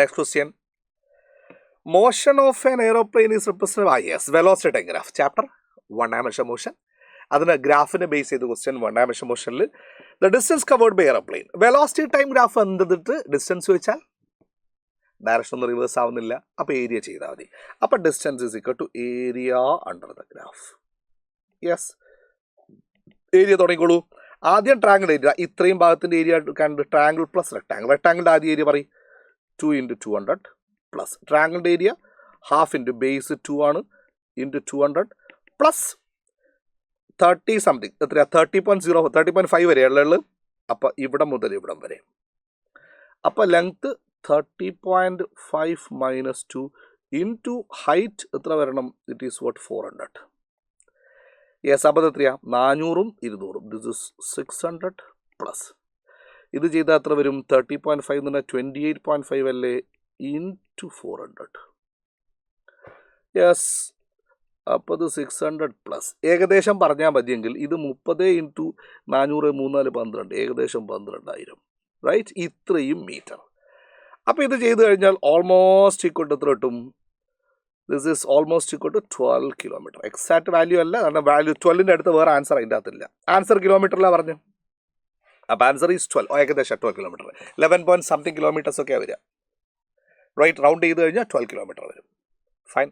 Next question. Motion of an aeroplane is represented by velocity time graph. Chapter 1 dimension motion. അതിന് ഗ്രാഫിനെ base ചെയ്ത് question 1 dimension മോഷനിൽ the distance covered by aeroplane. Velocity time graph എന്തിട്ട് distance വെച്ചാൽ direction ഒന്നും reverse ആവുന്നില്ല, അപ്പോൾ area ചെയ്താൽ മതി. അപ്പോൾ distance is equal to area under the graph. Yes, area തുടങ്ങിക്കോളൂ. ആദ്യം ട്രാങ്കിൾ ഏരിയ, ഇത്രയും ഭാഗത്തിൻ്റെ ഏരിയ കണ്ട് ട്രാങ്കിൾ പ്ലസ് റെക്ടാങ്കിൾ. റെക്ടാങ്കിളിൻ്റെ ആദ്യ ഏരിയ പറയും 2 × 200 പ്ലസ് ട്രാങ്കിളിൻ്റെ ഏരിയ ഹാഫ് ഇൻറ്റു ബേസ് 2 ആണ് ഇൻറ്റു 200 പ്ലസ് 30 സംതിങ്, എത്രയാണ് 30.0 30.5 വരെയുള്ള ഉള്ളത്. അപ്പോൾ ഇവിടെ മുതൽ ഇവിടം വരെ. അപ്പോൾ ലെങ്ത്ത് 30.5 മൈനസ് 2 ഇൻറ്റു ഹൈറ്റ് എത്ര വരണം? It is what 400. യെസ്, അപ്പോൾ എത്രയാണ് 400ഉം 200ഉം. ദിസ് ഇസ് 600 പ്ലസ് ഇത് ചെയ്താൽ എത്ര വരും? 30.5 എന്ന് പറഞ്ഞാൽ 28.5 അല്ലേ ഇൻറ്റു 400. യെസ്, അപ്പോൾ ഇത് 600 പ്ലസ് ഏകദേശം പറഞ്ഞാൽ മതിയെങ്കിൽ ഇത് 30 × 400 3 12 ഏകദേശം 12,000, റൈറ്റ്? ഇത്രയും മീറ്റർ. അപ്പോൾ ഇത് ചെയ്ത് കഴിഞ്ഞാൽ ഓൾമോസ്റ്റ് ഈക്വൽ ടു എത്ര കിട്ടും? This is almost equal to 12 kilometre. Exact value അല്ല, കാരണം വാല്യൂ 12ൻ്റെ അടുത്ത് വേറെ ആൻസർ അതിൻ്റെ അകത്തില്ല. ആൻസർ കിലോമീറ്ററിലാണ് പറഞ്ഞു. അപ്പോൾ ആൻസർ ഈസ് 12, ഏകദേശം 12 കിലോമീറ്റർ. 11 point something കിലോമീറ്റേഴ്സ് ഒക്കെ വരിക, റൈറ്റ്? റൗണ്ട് ചെയ്ത് കഴിഞ്ഞാൽ 12 കിലോമീറ്റർ വരും. ഫൈൻ.